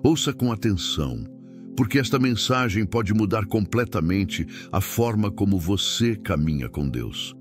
Ouça com atenção, porque esta mensagem pode mudar completamente a forma como você caminha com Deus.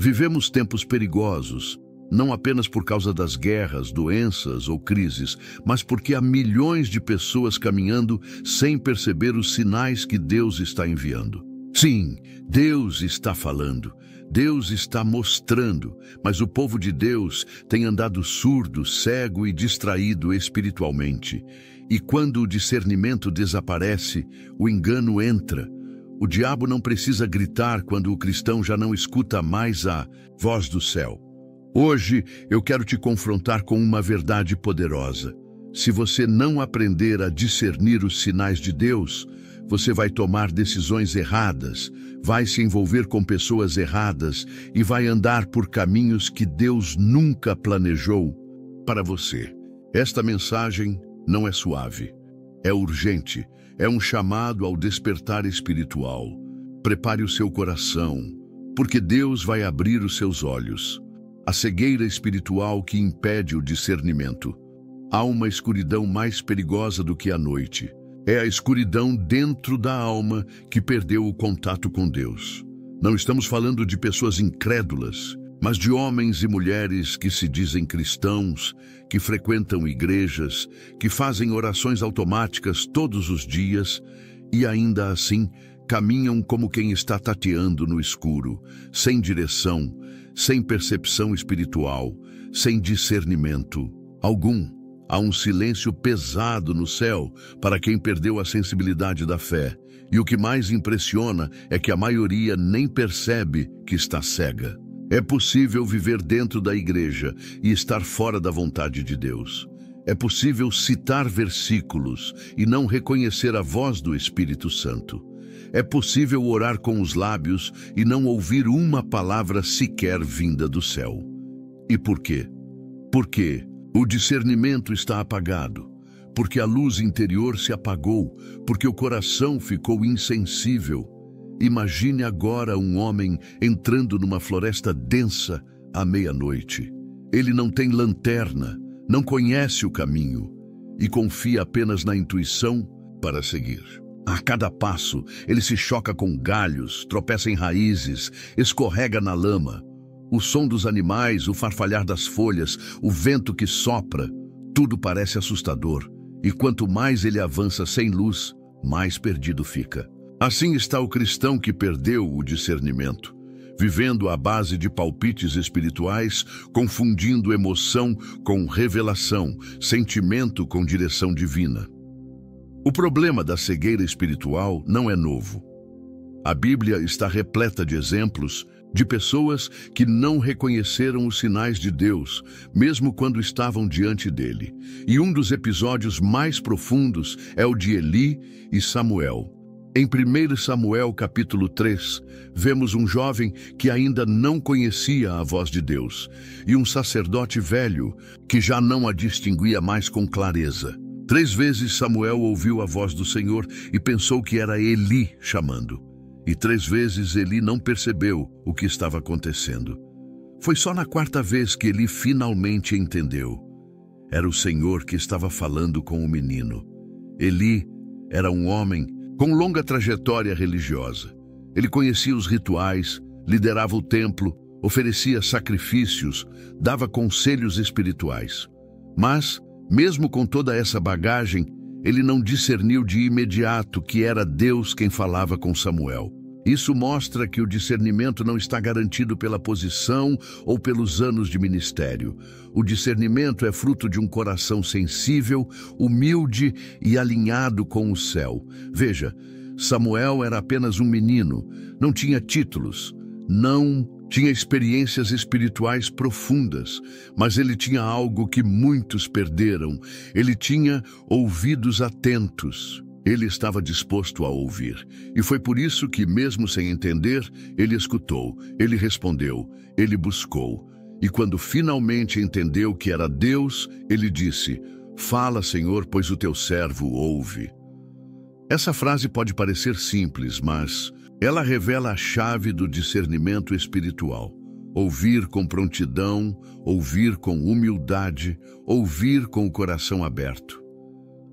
Vivemos tempos perigosos, não apenas por causa das guerras, doenças ou crises, mas porque há milhões de pessoas caminhando sem perceber os sinais que Deus está enviando. Sim, Deus está falando, Deus está mostrando, mas o povo de Deus tem andado surdo, cego e distraído espiritualmente. E quando o discernimento desaparece, o engano entra. O diabo não precisa gritar quando o cristão já não escuta mais a voz do céu. Hoje eu quero te confrontar com uma verdade poderosa. Se você não aprender a discernir os sinais de Deus, você vai tomar decisões erradas, vai se envolver com pessoas erradas e vai andar por caminhos que Deus nunca planejou para você. Esta mensagem não é suave, é urgente, é um chamado ao despertar espiritual. Prepare o seu coração, porque Deus vai abrir os seus olhos. A cegueira espiritual que impede o discernimento. Há uma escuridão mais perigosa do que a noite. É a escuridão dentro da alma que perdeu o contato com Deus. Não estamos falando de pessoas incrédulas, mas de homens e mulheres que se dizem cristãos, que frequentam igrejas, que fazem orações automáticas todos os dias e ainda assim caminham como quem está tateando no escuro, sem direção, sem percepção espiritual, sem discernimento algum. Há um silêncio pesado no céu para quem perdeu a sensibilidade da fé. E o que mais impressiona é que a maioria nem percebe que está cega. É possível viver dentro da igreja e estar fora da vontade de Deus. É possível citar versículos e não reconhecer a voz do Espírito Santo. É possível orar com os lábios e não ouvir uma palavra sequer vinda do céu. E por quê? Por quê? O discernimento está apagado, porque a luz interior se apagou, porque o coração ficou insensível. Imagine agora um homem entrando numa floresta densa à meia-noite. Ele não tem lanterna, não conhece o caminho e confia apenas na intuição para seguir. A cada passo, ele se choca com galhos, tropeça em raízes, escorrega na lama. O som dos animais, o farfalhar das folhas, o vento que sopra, tudo parece assustador. E quanto mais ele avança sem luz, mais perdido fica. Assim está o cristão que perdeu o discernimento, vivendo à base de palpites espirituais, confundindo emoção com revelação, sentimento com direção divina. O problema da cegueira espiritual não é novo. A Bíblia está repleta de exemplos de pessoas que não reconheceram os sinais de Deus, mesmo quando estavam diante dele. E um dos episódios mais profundos é o de Eli e Samuel. Em 1 Samuel capítulo 3, vemos um jovem que ainda não conhecia a voz de Deus, e um sacerdote velho que já não a distinguia mais com clareza. 3 vezes Samuel ouviu a voz do Senhor e pensou que era Eli chamando. E 3 vezes Eli não percebeu o que estava acontecendo. Foi só na 4ª vez que Eli finalmente entendeu. Era o Senhor que estava falando com o menino. Eli era um homem com longa trajetória religiosa. Ele conhecia os rituais, liderava o templo, oferecia sacrifícios, dava conselhos espirituais. Mas, mesmo com toda essa bagagem, ele não discerniu de imediato que era Deus quem falava com Samuel. Isso mostra que o discernimento não está garantido pela posição ou pelos anos de ministério. O discernimento é fruto de um coração sensível, humilde e alinhado com o céu. Veja, Samuel era apenas um menino, não tinha títulos, não tinha experiências espirituais profundas, mas ele tinha algo que muitos perderam. Ele tinha ouvidos atentos. Ele estava disposto a ouvir. E foi por isso que, mesmo sem entender, ele escutou, ele respondeu, ele buscou. E quando finalmente entendeu que era Deus, ele disse: "Fala, Senhor, pois o teu servo ouve." Essa frase pode parecer simples, mas ela revela a chave do discernimento espiritual. Ouvir com prontidão, ouvir com humildade, ouvir com o coração aberto.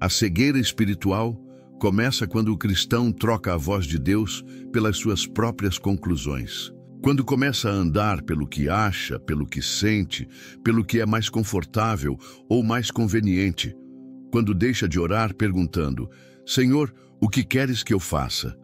A cegueira espiritual começa quando o cristão troca a voz de Deus pelas suas próprias conclusões. Quando começa a andar pelo que acha, pelo que sente, pelo que é mais confortável ou mais conveniente. Quando deixa de orar perguntando: Senhor, o que queres que eu faça?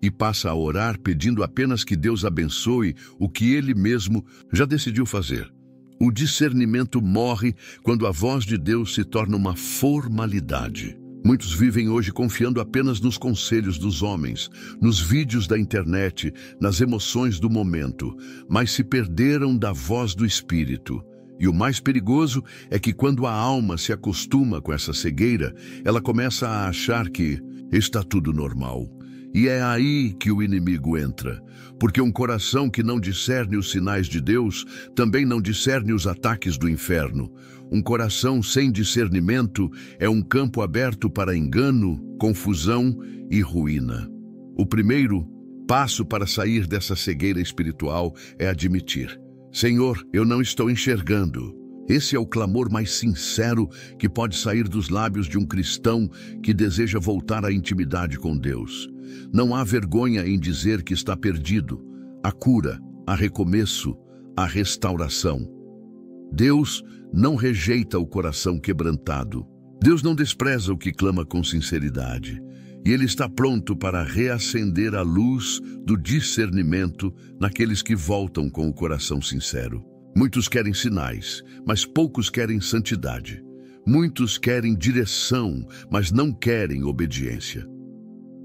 E passa a orar pedindo apenas que Deus abençoe o que ele mesmo já decidiu fazer. O discernimento morre quando a voz de Deus se torna uma formalidade. Muitos vivem hoje confiando apenas nos conselhos dos homens, nos vídeos da internet, nas emoções do momento, mas se perderam da voz do Espírito. E o mais perigoso é que quando a alma se acostuma com essa cegueira, ela começa a achar que está tudo normal. E é aí que o inimigo entra, porque um coração que não discerne os sinais de Deus também não discerne os ataques do inferno. Um coração sem discernimento é um campo aberto para engano, confusão e ruína. O primeiro passo para sair dessa cegueira espiritual é admitir: Senhor, eu não estou enxergando. Esse é o clamor mais sincero que pode sair dos lábios de um cristão que deseja voltar à intimidade com Deus. Não há vergonha em dizer que está perdido. A cura, a recomeço, a restauração. Deus não rejeita o coração quebrantado. Deus não despreza o que clama com sinceridade. E Ele está pronto para reacender a luz do discernimento naqueles que voltam com o coração sincero. Muitos querem sinais, mas poucos querem santidade. Muitos querem direção, mas não querem obediência.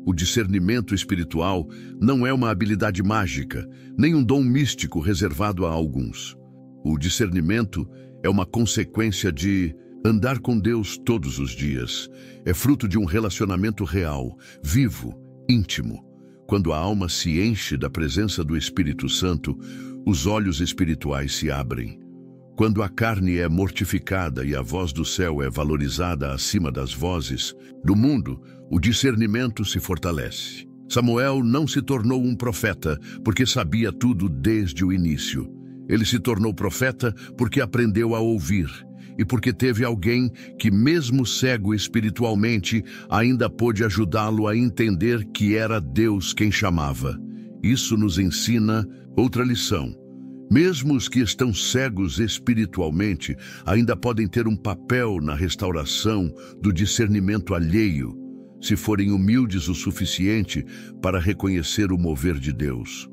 O discernimento espiritual não é uma habilidade mágica, nem um dom místico reservado a alguns. O discernimento é uma consequência de andar com Deus todos os dias. É fruto de um relacionamento real, vivo, íntimo. Quando a alma se enche da presença do Espírito Santo, os olhos espirituais se abrem. Quando a carne é mortificada e a voz do céu é valorizada acima das vozes do mundo, o discernimento se fortalece. Samuel não se tornou um profeta porque sabia tudo desde o início. Ele se tornou profeta porque aprendeu a ouvir e porque teve alguém que, mesmo cego espiritualmente, ainda pôde ajudá-lo a entender que era Deus quem chamava. Isso nos ensina outra lição. Mesmo os que estão cegos espiritualmente ainda podem ter um papel na restauração do discernimento alheio, se forem humildes o suficiente para reconhecer o mover de Deus.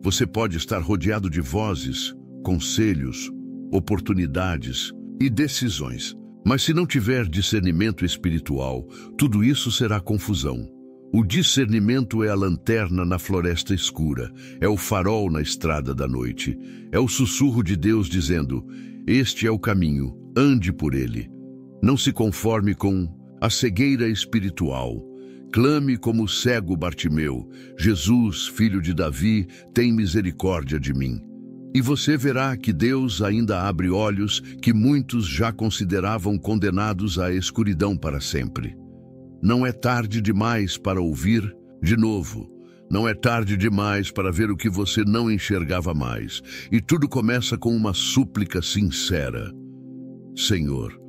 Você pode estar rodeado de vozes, conselhos, oportunidades e decisões, mas se não tiver discernimento espiritual, tudo isso será confusão. O discernimento é a lanterna na floresta escura, é o farol na estrada da noite, é o sussurro de Deus dizendo: este é o caminho, ande por ele. Não se conforme com a cegueira espiritual. Clame como o cego Bartimeu: Jesus, filho de Davi, tem misericórdia de mim. E você verá que Deus ainda abre olhos que muitos já consideravam condenados à escuridão para sempre. Não é tarde demais para ouvir de novo. Não é tarde demais para ver o que você não enxergava mais. E tudo começa com uma súplica sincera: Senhor,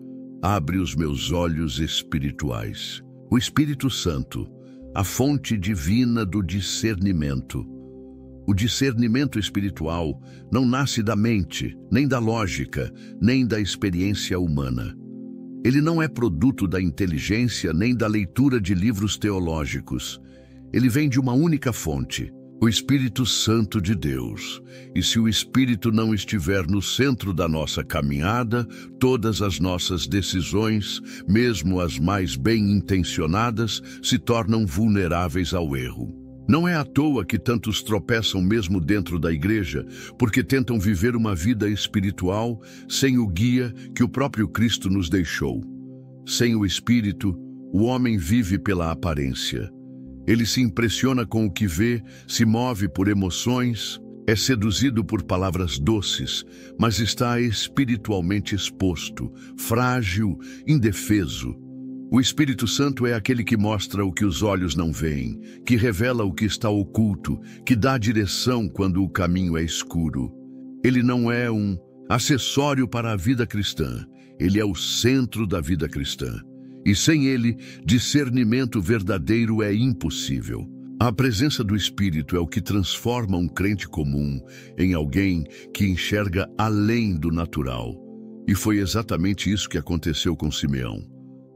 abre os meus olhos espirituais. O Espírito Santo, a fonte divina do discernimento. O discernimento espiritual não nasce da mente, nem da lógica, nem da experiência humana. Ele não é produto da inteligência nem da leitura de livros teológicos. Ele vem de uma única fonte, o Espírito Santo de Deus. E se o Espírito não estiver no centro da nossa caminhada, todas as nossas decisões, mesmo as mais bem-intencionadas, se tornam vulneráveis ao erro. Não é à toa que tantos tropeçam mesmo dentro da igreja, porque tentam viver uma vida espiritual sem o guia que o próprio Cristo nos deixou. Sem o Espírito, o homem vive pela aparência. Ele se impressiona com o que vê, se move por emoções, é seduzido por palavras doces, mas está espiritualmente exposto, frágil, indefeso. O Espírito Santo é aquele que mostra o que os olhos não veem, que revela o que está oculto, que dá direção quando o caminho é escuro. Ele não é um acessório para a vida cristã, ele é o centro da vida cristã. E sem ele, discernimento verdadeiro é impossível. A presença do Espírito é o que transforma um crente comum em alguém que enxerga além do natural. E foi exatamente isso que aconteceu com Simeão.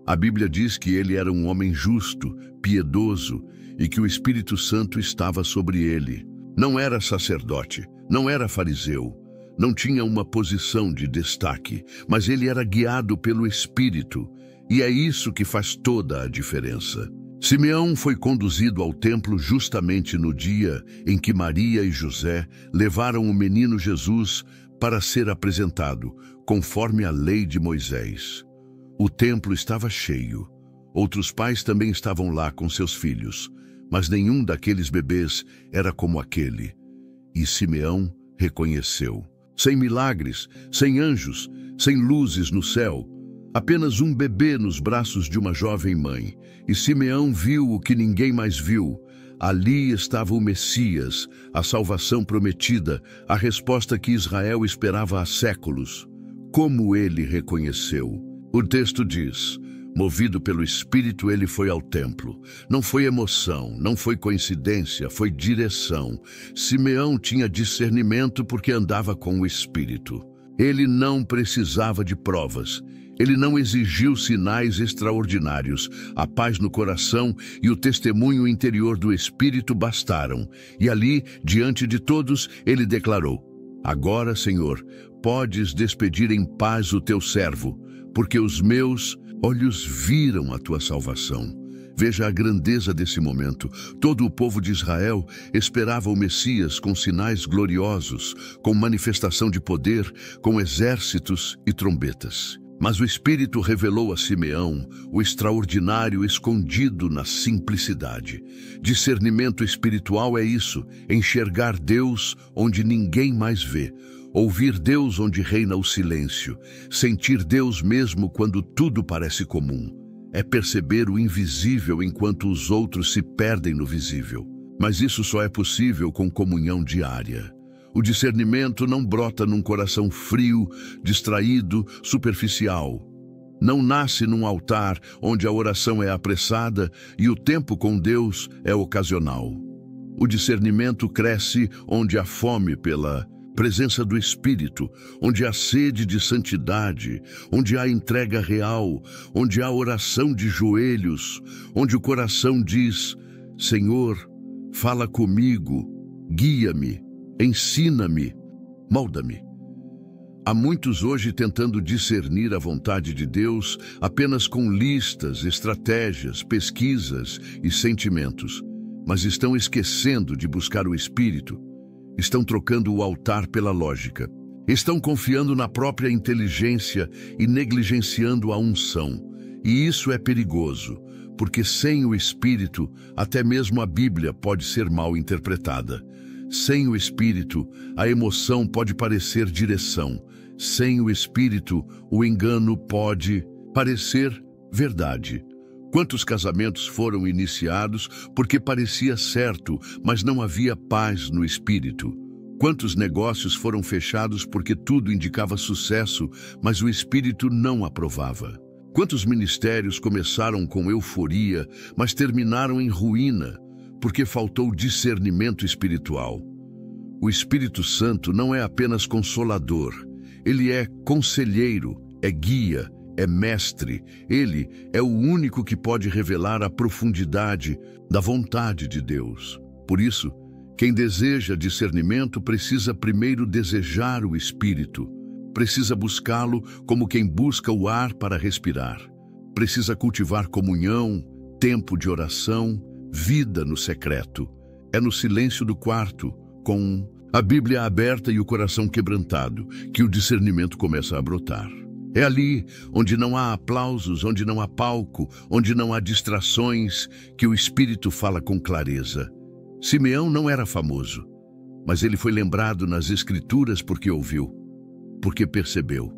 A Bíblia diz que ele era um homem justo, piedoso, e que o Espírito Santo estava sobre ele. Não era sacerdote, não era fariseu, não tinha uma posição de destaque, mas ele era guiado pelo Espírito, e é isso que faz toda a diferença. Simeão foi conduzido ao templo justamente no dia em que Maria e José levaram o menino Jesus para ser apresentado, conforme a lei de Moisés. O templo estava cheio. Outros pais também estavam lá com seus filhos, mas nenhum daqueles bebês era como aquele. E Simeão reconheceu. Sem milagres, sem anjos, sem luzes no céu, apenas um bebê nos braços de uma jovem mãe. E Simeão viu o que ninguém mais viu. Ali estava o Messias, a salvação prometida, a resposta que Israel esperava há séculos. Como ele reconheceu? O texto diz: movido pelo Espírito, ele foi ao templo. Não foi emoção, não foi coincidência, foi direção. Simeão tinha discernimento porque andava com o Espírito. Ele não precisava de provas. Ele não exigiu sinais extraordinários. A paz no coração e o testemunho interior do Espírito bastaram. E ali, diante de todos, ele declarou: agora, Senhor, podes despedir em paz o teu servo, porque os meus olhos viram a tua salvação. Veja a grandeza desse momento. Todo o povo de Israel esperava o Messias com sinais gloriosos, com manifestação de poder, com exércitos e trombetas. Mas o Espírito revelou a Simeão o extraordinário escondido na simplicidade. Discernimento espiritual é isso, enxergar Deus onde ninguém mais vê, ouvir Deus onde reina o silêncio, sentir Deus mesmo quando tudo parece comum. É perceber o invisível enquanto os outros se perdem no visível. Mas isso só é possível com comunhão diária. O discernimento não brota num coração frio, distraído, superficial. Não nasce num altar onde a oração é apressada e o tempo com Deus é ocasional. O discernimento cresce onde há fome pela presença do Espírito, onde há sede de santidade, onde há entrega real, onde há oração de joelhos, onde o coração diz: Senhor, fala comigo, guia-me, ensina-me, molda-me. Há muitos hoje tentando discernir a vontade de Deus apenas com listas, estratégias, pesquisas e sentimentos, mas estão esquecendo de buscar o Espírito. Estão trocando o altar pela lógica. Estão confiando na própria inteligência e negligenciando a unção. E isso é perigoso, porque sem o Espírito, até mesmo a Bíblia pode ser mal interpretada. Sem o Espírito, a emoção pode parecer direção. Sem o Espírito, o engano pode parecer verdade. Quantos casamentos foram iniciados porque parecia certo, mas não havia paz no Espírito? Quantos negócios foram fechados porque tudo indicava sucesso, mas o Espírito não aprovava? Quantos ministérios começaram com euforia, mas terminaram em ruína, porque faltou discernimento espiritual? O Espírito Santo não é apenas consolador, ele é conselheiro, é guia, é mestre. Ele é o único que pode revelar a profundidade da vontade de Deus. Por isso, quem deseja discernimento precisa primeiro desejar o Espírito. Precisa buscá-lo como quem busca o ar para respirar. Precisa cultivar comunhão, tempo de oração, vida no secreto. É no silêncio do quarto, com a Bíblia aberta e o coração quebrantado, que o discernimento começa a brotar. É ali, onde não há aplausos, onde não há palco, onde não há distrações, que o Espírito fala com clareza. Simeão não era famoso, mas ele foi lembrado nas Escrituras porque ouviu, porque percebeu,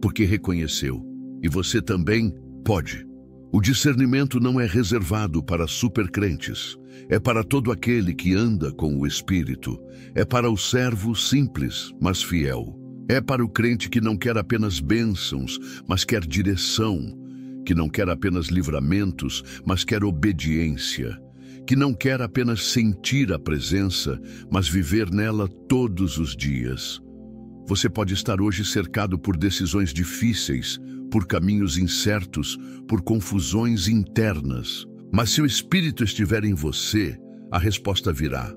porque reconheceu. E você também pode. O discernimento não é reservado para supercrentes. É para todo aquele que anda com o Espírito. É para o servo simples, mas fiel. É para o crente que não quer apenas bênçãos, mas quer direção, que não quer apenas livramentos, mas quer obediência, que não quer apenas sentir a presença, mas viver nela todos os dias. Você pode estar hoje cercado por decisões difíceis, por caminhos incertos, por confusões internas. Mas se o Espírito estiver em você, a resposta virá.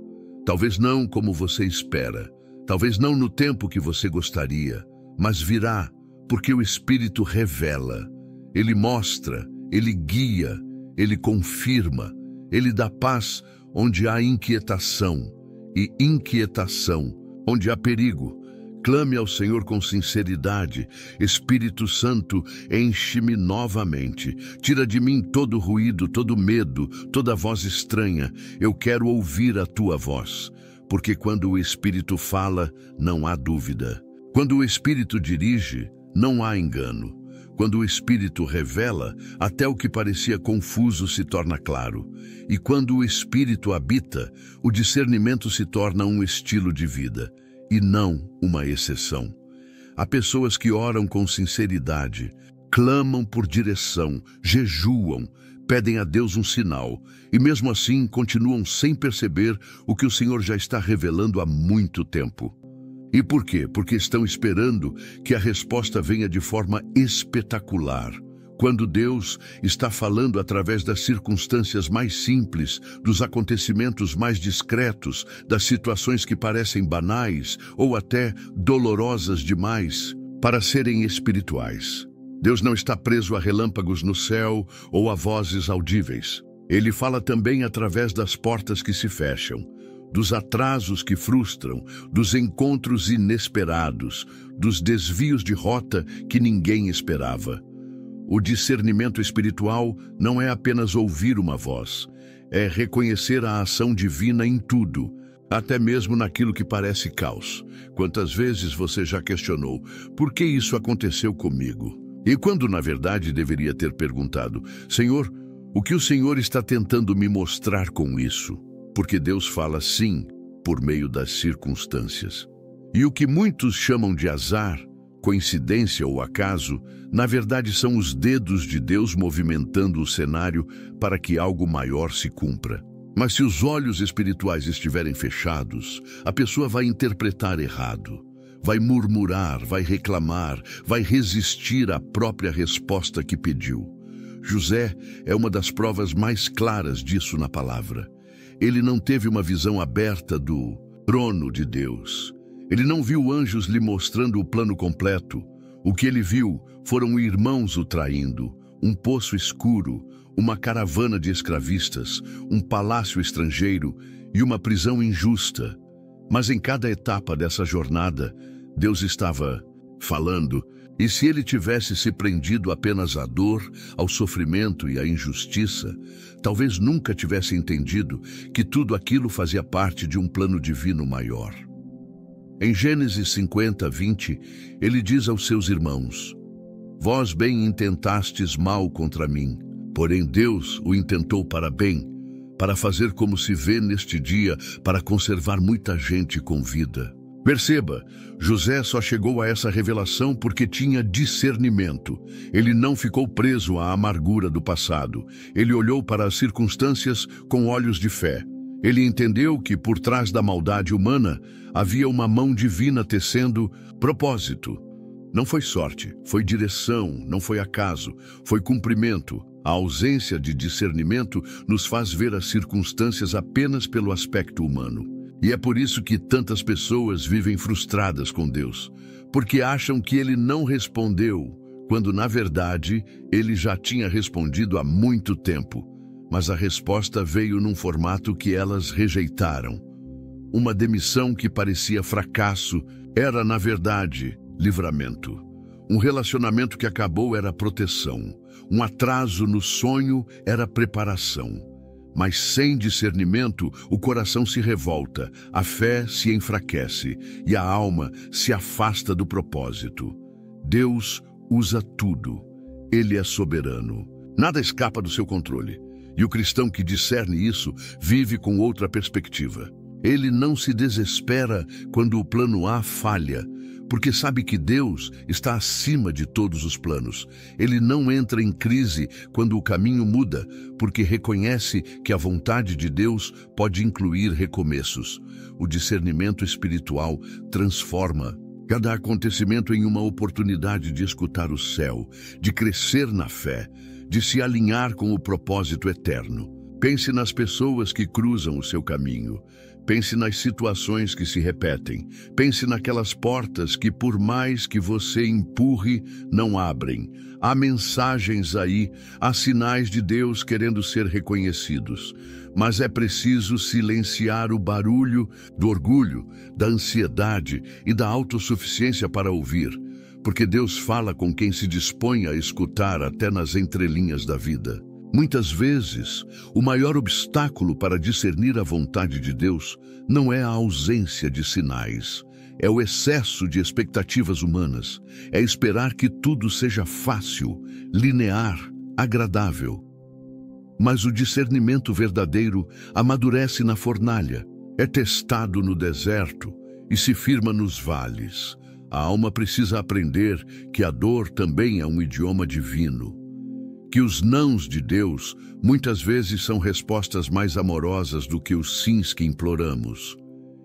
Talvez não como você espera, talvez não no tempo que você gostaria, mas virá, porque o Espírito revela. Ele mostra, ele guia, ele confirma, ele dá paz onde há inquietação, e inquietação onde há perigo. Clame ao Senhor com sinceridade. Espírito Santo, enche-me novamente. Tira de mim todo ruído, todo medo, toda voz estranha. Eu quero ouvir a tua voz, porque quando o Espírito fala, não há dúvida. Quando o Espírito dirige, não há engano. Quando o Espírito revela, até o que parecia confuso se torna claro. E quando o Espírito habita, o discernimento se torna um estilo de vida, e não uma exceção. Há pessoas que oram com sinceridade, clamam por direção, jejuam, pedem a Deus um sinal, e mesmo assim continuam sem perceber o que o Senhor já está revelando há muito tempo. E por quê? Porque estão esperando que a resposta venha de forma espetacular, quando Deus está falando através das circunstâncias mais simples, dos acontecimentos mais discretos, das situações que parecem banais ou até dolorosas demais para serem espirituais. Deus não está preso a relâmpagos no céu ou a vozes audíveis. Ele fala também através das portas que se fecham, dos atrasos que frustram, dos encontros inesperados, dos desvios de rota que ninguém esperava. O discernimento espiritual não é apenas ouvir uma voz, é reconhecer a ação divina em tudo, até mesmo naquilo que parece caos. Quantas vezes você já questionou, por que isso aconteceu comigo? E quando na verdade deveria ter perguntado, Senhor, o que o Senhor está tentando me mostrar com isso? Porque Deus fala sim, por meio das circunstâncias. E o que muitos chamam de azar, coincidência ou acaso, na verdade são os dedos de Deus movimentando o cenário para que algo maior se cumpra. Mas se os olhos espirituais estiverem fechados, a pessoa vai interpretar errado, vai murmurar, vai reclamar, vai resistir à própria resposta que pediu. José é uma das provas mais claras disso na palavra. Ele não teve uma visão aberta do trono de Deus. Ele não viu anjos lhe mostrando o plano completo. O que ele viu foram irmãos o traindo, um poço escuro, uma caravana de escravistas, um palácio estrangeiro e uma prisão injusta. Mas em cada etapa dessa jornada, Deus estava falando, e se ele tivesse se prendido apenas à dor, ao sofrimento e à injustiça, talvez nunca tivesse entendido que tudo aquilo fazia parte de um plano divino maior. Em Gênesis 50, 20, ele diz aos seus irmãos, vós bem intentastes mal contra mim, porém Deus o intentou para bem, para fazer como se vê neste dia, para conservar muita gente com vida. Perceba, José só chegou a essa revelação porque tinha discernimento. Ele não ficou preso à amargura do passado. Ele olhou para as circunstâncias com olhos de fé. Ele entendeu que por trás da maldade humana havia uma mão divina tecendo propósito. Não foi sorte, foi direção, não foi acaso, foi cumprimento. A ausência de discernimento nos faz ver as circunstâncias apenas pelo aspecto humano. E é por isso que tantas pessoas vivem frustradas com Deus, porque acham que Ele não respondeu, quando na verdade Ele já tinha respondido há muito tempo. Mas a resposta veio num formato que elas rejeitaram. Uma demissão que parecia fracasso era, na verdade, livramento. Um relacionamento que acabou era proteção. Um atraso no sonho era preparação. Mas sem discernimento, o coração se revolta, a fé se enfraquece e a alma se afasta do propósito. Deus usa tudo. Ele é soberano. Nada escapa do seu controle. E o cristão que discerne isso vive com outra perspectiva. Ele não se desespera quando o plano A falha, porque sabe que Deus está acima de todos os planos. Ele não entra em crise quando o caminho muda, porque reconhece que a vontade de Deus pode incluir recomeços. O discernimento espiritual transforma cada acontecimento em uma oportunidade de escutar o céu, de crescer na fé, de se alinhar com o propósito eterno. Pense nas pessoas que cruzam o seu caminho. Pense nas situações que se repetem. Pense naquelas portas que, por mais que você empurre, não abrem. Há mensagens aí, há sinais de Deus querendo ser reconhecidos. Mas é preciso silenciar o barulho do orgulho, da ansiedade e da autossuficiência para ouvir. Porque Deus fala com quem se dispõe a escutar até nas entrelinhas da vida. Muitas vezes, o maior obstáculo para discernir a vontade de Deus não é a ausência de sinais, é o excesso de expectativas humanas, é esperar que tudo seja fácil, linear, agradável. Mas o discernimento verdadeiro amadurece na fornalha, é testado no deserto e se firma nos vales. A alma precisa aprender que a dor também é um idioma divino. Que os nãos de Deus muitas vezes são respostas mais amorosas do que os sims que imploramos.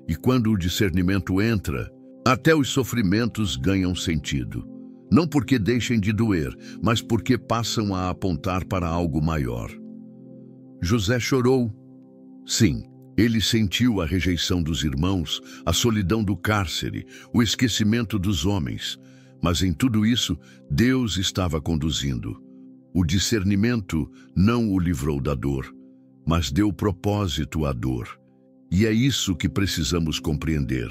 E quando o discernimento entra, até os sofrimentos ganham sentido. Não porque deixem de doer, mas porque passam a apontar para algo maior. José chorou. Sim, ele sentiu a rejeição dos irmãos, a solidão do cárcere, o esquecimento dos homens. Mas em tudo isso, Deus estava conduzindo. O discernimento não o livrou da dor, mas deu propósito à dor. E é isso que precisamos compreender.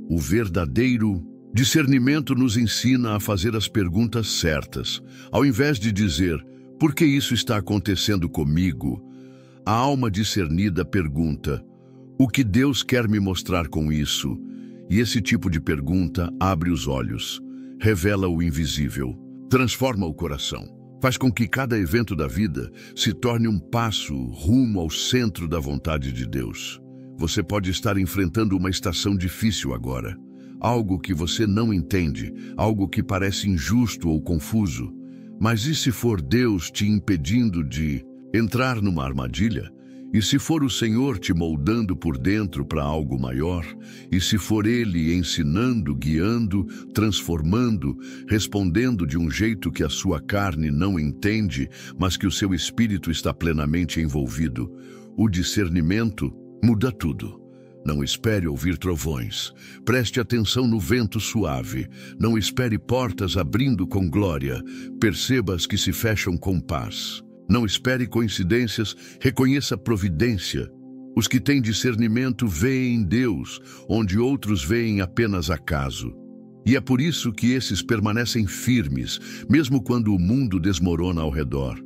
O verdadeiro discernimento nos ensina a fazer as perguntas certas. Ao invés de dizer, por que isso está acontecendo comigo? A alma discernida pergunta, o que Deus quer me mostrar com isso? E esse tipo de pergunta abre os olhos, revela o invisível, transforma o coração. Faz com que cada evento da vida se torne um passo rumo ao centro da vontade de Deus. Você pode estar enfrentando uma estação difícil agora, algo que você não entende, algo que parece injusto ou confuso. Mas e se for Deus te impedindo de entrar numa armadilha? E se for o Senhor te moldando por dentro para algo maior? E se for Ele ensinando, guiando, transformando, respondendo de um jeito que a sua carne não entende, mas que o seu espírito está plenamente envolvido? O discernimento muda tudo. Não espere ouvir trovões. Preste atenção no vento suave. Não espere portas abrindo com glória. Perceba as que se fecham com paz. Não espere coincidências, reconheça a providência. Os que têm discernimento veem Deus, onde outros veem apenas acaso. E é por isso que esses permanecem firmes, mesmo quando o mundo desmorona ao redor.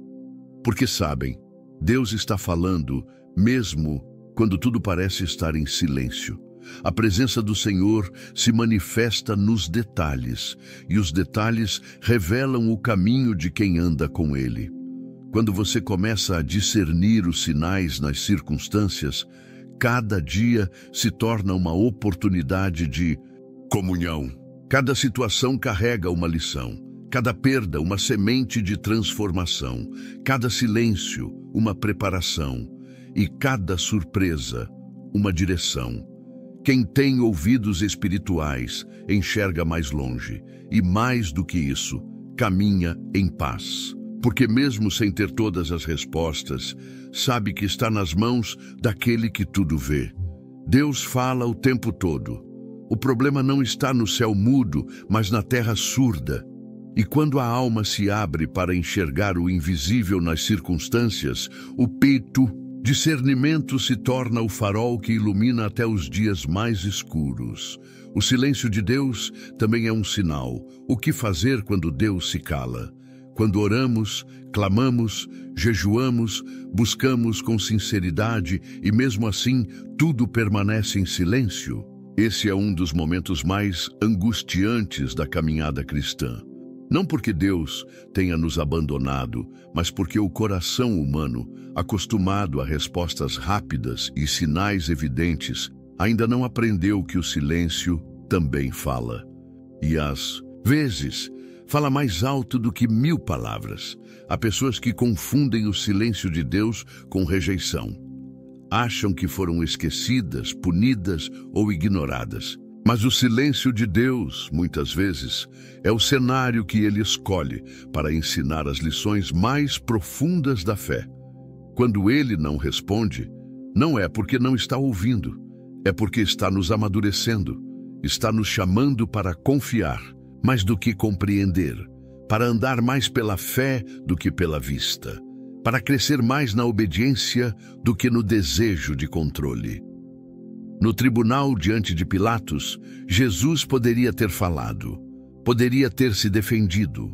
Porque sabem, Deus está falando, mesmo quando tudo parece estar em silêncio. A presença do Senhor se manifesta nos detalhes, e os detalhes revelam o caminho de quem anda com Ele. Quando você começa a discernir os sinais nas circunstâncias, cada dia se torna uma oportunidade de comunhão. Cada situação carrega uma lição, cada perda uma semente de transformação, cada silêncio uma preparação e cada surpresa uma direção. Quem tem ouvidos espirituais enxerga mais longe e, mais do que isso, caminha em paz. Porque mesmo sem ter todas as respostas, sabe que está nas mãos daquele que tudo vê. Deus fala o tempo todo. O problema não está no céu mudo, mas na terra surda. E quando a alma se abre para enxergar o invisível nas circunstâncias, o discernimento se torna o farol que ilumina até os dias mais escuros. O silêncio de Deus também é um sinal. O que fazer quando Deus se cala? Quando oramos, clamamos, jejuamos, buscamos com sinceridade e mesmo assim tudo permanece em silêncio. Esse é um dos momentos mais angustiantes da caminhada cristã. Não porque Deus tenha nos abandonado, mas porque o coração humano, acostumado a respostas rápidas e sinais evidentes, ainda não aprendeu que o silêncio também fala. e às vezes fala mais alto do que 1000 palavras. Há pessoas que confundem o silêncio de Deus com rejeição. Acham que foram esquecidas, punidas ou ignoradas. Mas o silêncio de Deus, muitas vezes, é o cenário que Ele escolhe para ensinar as lições mais profundas da fé. Quando Ele não responde, não é porque não está ouvindo, é porque está nos amadurecendo, está nos chamando para confiar, mais do que compreender, para andar mais pela fé do que pela vista, para crescer mais na obediência do que no desejo de controle. No tribunal diante de Pilatos, Jesus poderia ter falado, poderia ter se defendido,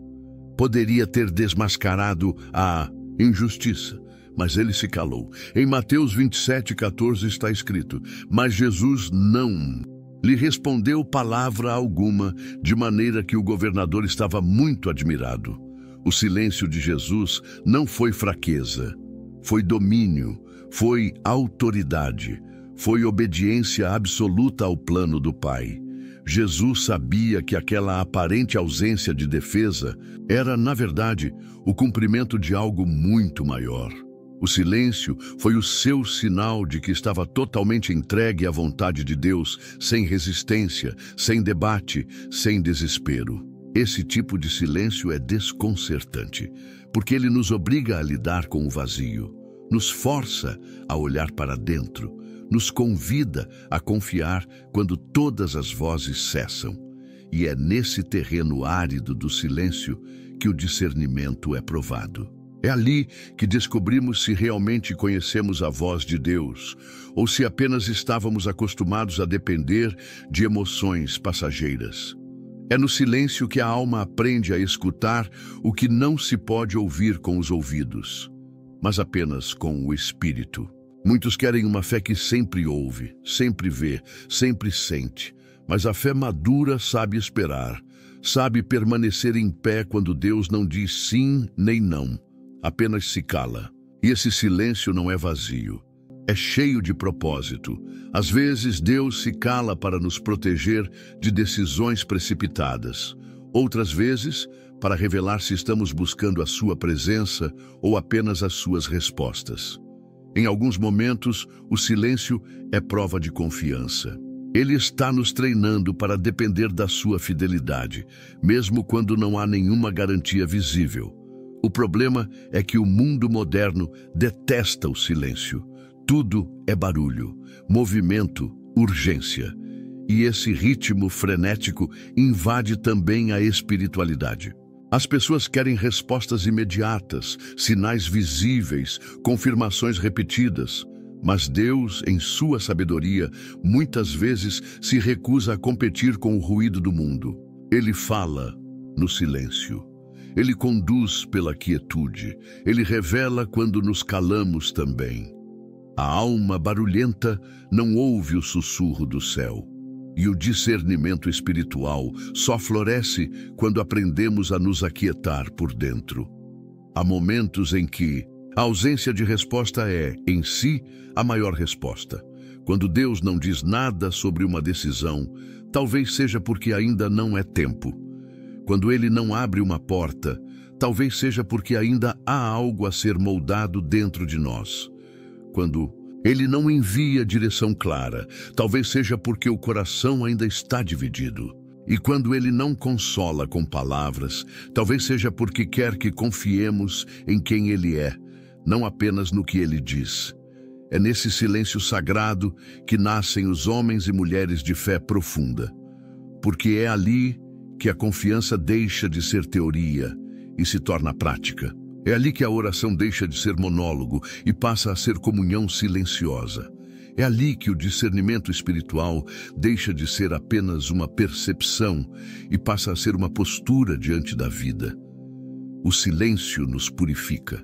poderia ter desmascarado a injustiça, mas ele se calou. Em Mateus 27:14 está escrito: mas Jesus não lhe respondeu palavra alguma, de maneira que o governador estava muito admirado. O silêncio de Jesus não foi fraqueza, foi domínio, foi autoridade, foi obediência absoluta ao plano do Pai. Jesus sabia que aquela aparente ausência de defesa era, na verdade, o cumprimento de algo muito maior. O silêncio foi o seu sinal de que estava totalmente entregue à vontade de Deus, sem resistência, sem debate, sem desespero. Esse tipo de silêncio é desconcertante, porque ele nos obriga a lidar com o vazio, nos força a olhar para dentro, nos convida a confiar quando todas as vozes cessam. E é nesse terreno árido do silêncio que o discernimento é provado. É ali que descobrimos se realmente conhecemos a voz de Deus ou se apenas estávamos acostumados a depender de emoções passageiras. É no silêncio que a alma aprende a escutar o que não se pode ouvir com os ouvidos, mas apenas com o espírito. Muitos querem uma fé que sempre ouve, sempre vê, sempre sente, mas a fé madura sabe esperar, sabe permanecer em pé quando Deus não diz sim nem não, apenas se cala. E esse silêncio não é vazio, é cheio de propósito. Às vezes Deus se cala para nos proteger de decisões precipitadas. Outras vezes, para revelar se estamos buscando a sua presença ou apenas as suas respostas. Em alguns momentos, o silêncio é prova de confiança. Ele está nos treinando para depender da sua fidelidade, mesmo quando não há nenhuma garantia visível. O problema é que o mundo moderno detesta o silêncio. Tudo é barulho, movimento, urgência. E esse ritmo frenético invade também a espiritualidade. As pessoas querem respostas imediatas, sinais visíveis, confirmações repetidas. Mas Deus, em sua sabedoria, muitas vezes se recusa a competir com o ruído do mundo. Ele fala no silêncio. Ele conduz pela quietude. Ele revela quando nos calamos também. A alma barulhenta não ouve o sussurro do céu. E o discernimento espiritual só floresce quando aprendemos a nos aquietar por dentro. Há momentos em que a ausência de resposta é, em si, a maior resposta. Quando Deus não diz nada sobre uma decisão, talvez seja porque ainda não é tempo. Quando Ele não abre uma porta, talvez seja porque ainda há algo a ser moldado dentro de nós. Quando Ele não envia direção clara, talvez seja porque o coração ainda está dividido. E quando Ele não consola com palavras, talvez seja porque quer que confiemos em quem Ele é, não apenas no que Ele diz. É nesse silêncio sagrado que nascem os homens e mulheres de fé profunda, porque é ali que a confiança deixa de ser teoria e se torna prática. É ali que a oração deixa de ser monólogo e passa a ser comunhão silenciosa. É ali que o discernimento espiritual deixa de ser apenas uma percepção e passa a ser uma postura diante da vida. O silêncio nos purifica.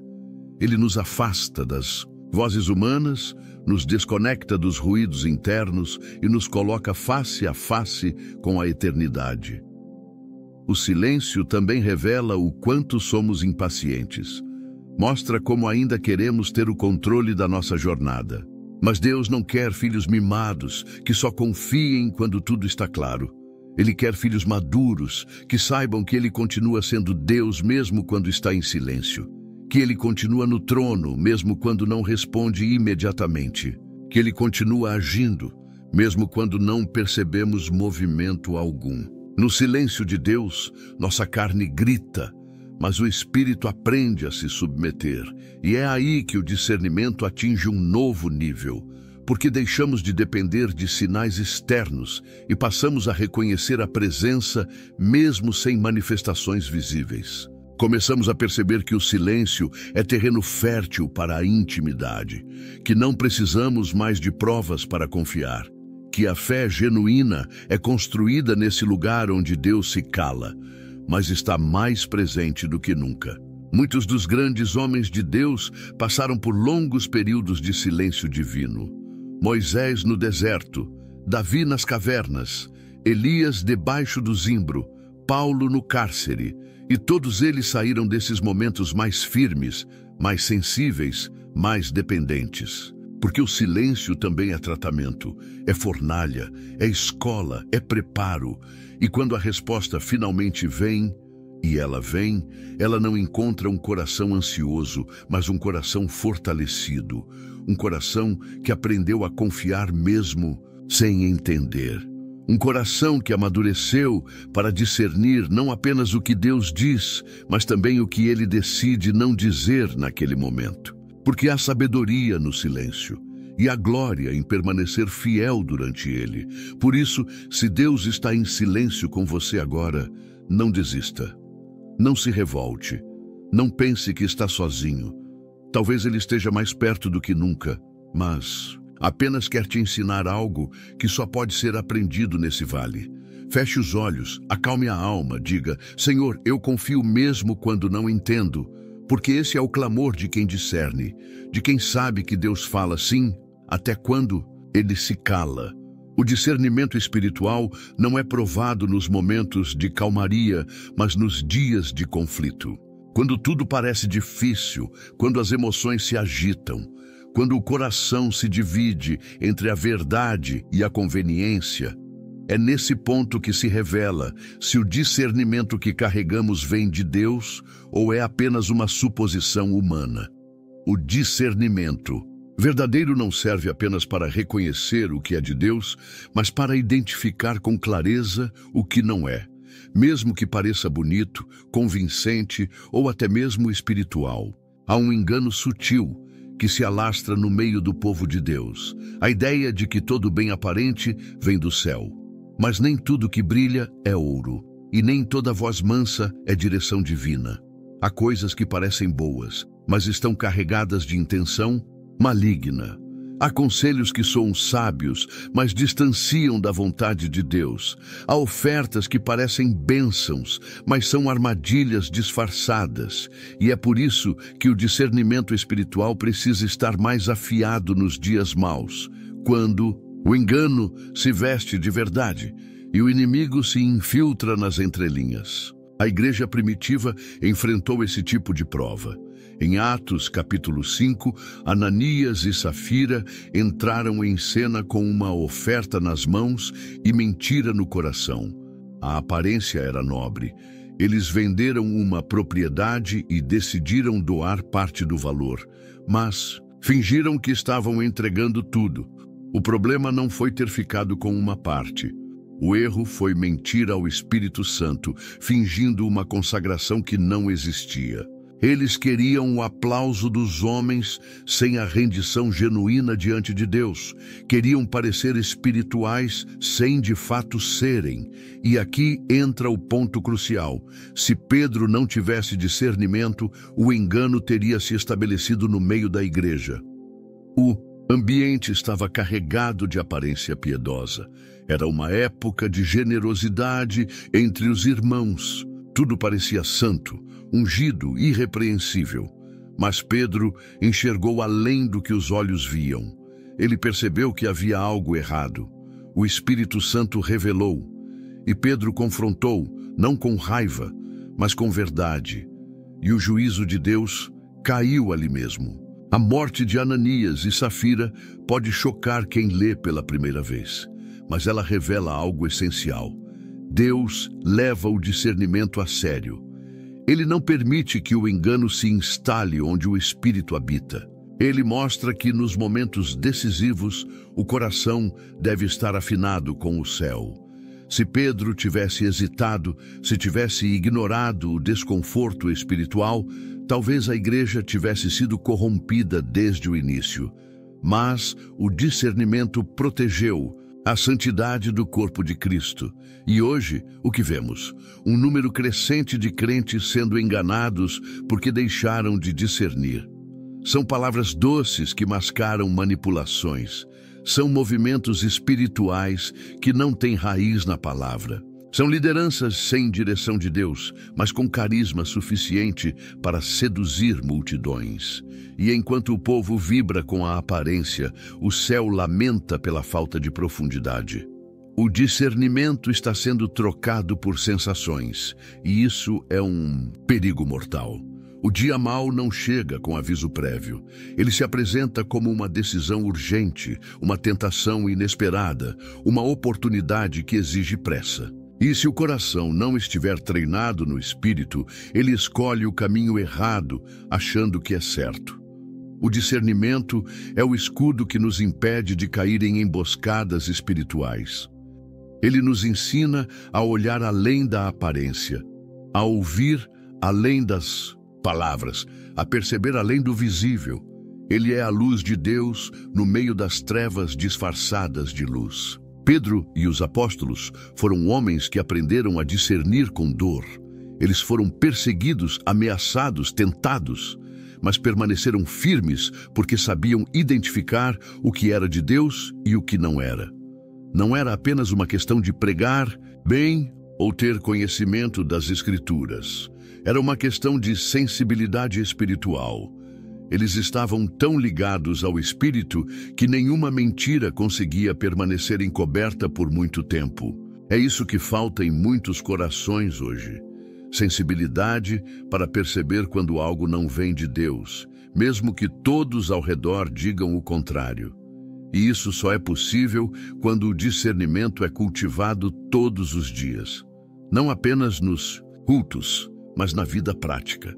Ele nos afasta das vozes humanas, nos desconecta dos ruídos internos e nos coloca face a face com a eternidade. O silêncio também revela o quanto somos impacientes. Mostra como ainda queremos ter o controle da nossa jornada. Mas Deus não quer filhos mimados, que só confiem quando tudo está claro. Ele quer filhos maduros, que saibam que Ele continua sendo Deus mesmo quando está em silêncio, que Ele continua no trono mesmo quando não responde imediatamente, que Ele continua agindo mesmo quando não percebemos movimento algum. No silêncio de Deus, nossa carne grita, mas o Espírito aprende a se submeter, e é aí que o discernimento atinge um novo nível, porque deixamos de depender de sinais externos e passamos a reconhecer a presença mesmo sem manifestações visíveis. Começamos a perceber que o silêncio é terreno fértil para a intimidade, que não precisamos mais de provas para confiar, que a fé genuína é construída nesse lugar onde Deus se cala, mas está mais presente do que nunca. Muitos dos grandes homens de Deus passaram por longos períodos de silêncio divino. Moisés no deserto, Davi nas cavernas, Elias debaixo do zimbro, Paulo no cárcere, e todos eles saíram desses momentos mais firmes, mais sensíveis, mais dependentes. Porque o silêncio também é tratamento, é fornalha, é escola, é preparo. E quando a resposta finalmente vem, e ela vem, ela não encontra um coração ansioso, mas um coração fortalecido, um coração que aprendeu a confiar mesmo sem entender. Um coração que amadureceu para discernir não apenas o que Deus diz, mas também o que Ele decide não dizer naquele momento. Porque há sabedoria no silêncio e há glória em permanecer fiel durante ele. Por isso, se Deus está em silêncio com você agora, não desista. Não se revolte. Não pense que está sozinho. Talvez Ele esteja mais perto do que nunca, mas apenas quer te ensinar algo que só pode ser aprendido nesse vale. Feche os olhos, acalme a alma, diga: Senhor, eu confio mesmo quando não entendo. Porque esse é o clamor de quem discerne, de quem sabe que Deus fala sim, até quando Ele se cala. O discernimento espiritual não é provado nos momentos de calmaria, mas nos dias de conflito. Quando tudo parece difícil, quando as emoções se agitam, quando o coração se divide entre a verdade e a conveniência, é nesse ponto que se revela se o discernimento que carregamos vem de Deus ou é apenas uma suposição humana. O discernimento verdadeiro não serve apenas para reconhecer o que é de Deus, mas para identificar com clareza o que não é, mesmo que pareça bonito, convincente ou até mesmo espiritual. Há um engano sutil que se alastra no meio do povo de Deus, a ideia de que todo bem aparente vem do céu. Mas nem tudo que brilha é ouro, e nem toda voz mansa é direção divina. Há coisas que parecem boas, mas estão carregadas de intenção maligna. Há conselhos que soam sábios, mas distanciam da vontade de Deus. Há ofertas que parecem bênçãos, mas são armadilhas disfarçadas. E é por isso que o discernimento espiritual precisa estar mais afiado nos dias maus, quando o engano se veste de verdade e o inimigo se infiltra nas entrelinhas. A igreja primitiva enfrentou esse tipo de prova. Em Atos, capítulo 5, Ananias e Safira entraram em cena com uma oferta nas mãos e mentira no coração. A aparência era nobre. Eles venderam uma propriedade e decidiram doar parte do valor, mas fingiram que estavam entregando tudo. O problema não foi ter ficado com uma parte. O erro foi mentir ao Espírito Santo, fingindo uma consagração que não existia. Eles queriam o aplauso dos homens sem a rendição genuína diante de Deus. Queriam parecer espirituais sem de fato serem. E aqui entra o ponto crucial. Se Pedro não tivesse discernimento, o engano teria se estabelecido no meio da igreja. O ambiente estava carregado de aparência piedosa. Era uma época de generosidade entre os irmãos. Tudo parecia santo, ungido, irrepreensível. Mas Pedro enxergou além do que os olhos viam. Ele percebeu que havia algo errado. O Espírito Santo revelou. E Pedro confrontou, não com raiva, mas com verdade. E o juízo de Deus caiu ali mesmo. A morte de Ananias e Safira pode chocar quem lê pela primeira vez, mas ela revela algo essencial. Deus leva o discernimento a sério. Ele não permite que o engano se instale onde o Espírito habita. Ele mostra que nos momentos decisivos, o coração deve estar afinado com o céu. Se Pedro tivesse hesitado, se tivesse ignorado o desconforto espiritual, talvez a igreja tivesse sido corrompida desde o início. Mas o discernimento protegeu a santidade do corpo de Cristo. E hoje, o que vemos? Um número crescente de crentes sendo enganados porque deixaram de discernir. São palavras doces que mascaram manipulações. São movimentos espirituais que não têm raiz na palavra. São lideranças sem direção de Deus, mas com carisma suficiente para seduzir multidões. E enquanto o povo vibra com a aparência, o céu lamenta pela falta de profundidade. O discernimento está sendo trocado por sensações, e isso é um perigo mortal. O dia mau não chega com aviso prévio. Ele se apresenta como uma decisão urgente, uma tentação inesperada, uma oportunidade que exige pressa. E se o coração não estiver treinado no espírito, ele escolhe o caminho errado, achando que é certo. O discernimento é o escudo que nos impede de cair em emboscadas espirituais. Ele nos ensina a olhar além da aparência, a ouvir além das palavras, a perceber além do visível. Ele é a luz de Deus no meio das trevas disfarçadas de luz. Pedro e os apóstolos foram homens que aprenderam a discernir com dor. Eles foram perseguidos, ameaçados, tentados, mas permaneceram firmes porque sabiam identificar o que era de Deus e o que não era. Não era apenas uma questão de pregar bem ou ter conhecimento das Escrituras. Era uma questão de sensibilidade espiritual. Eles estavam tão ligados ao Espírito que nenhuma mentira conseguia permanecer encoberta por muito tempo. É isso que falta em muitos corações hoje. Sensibilidade para perceber quando algo não vem de Deus, mesmo que todos ao redor digam o contrário. E isso só é possível quando o discernimento é cultivado todos os dias. Não apenas nos cultos, mas na vida prática.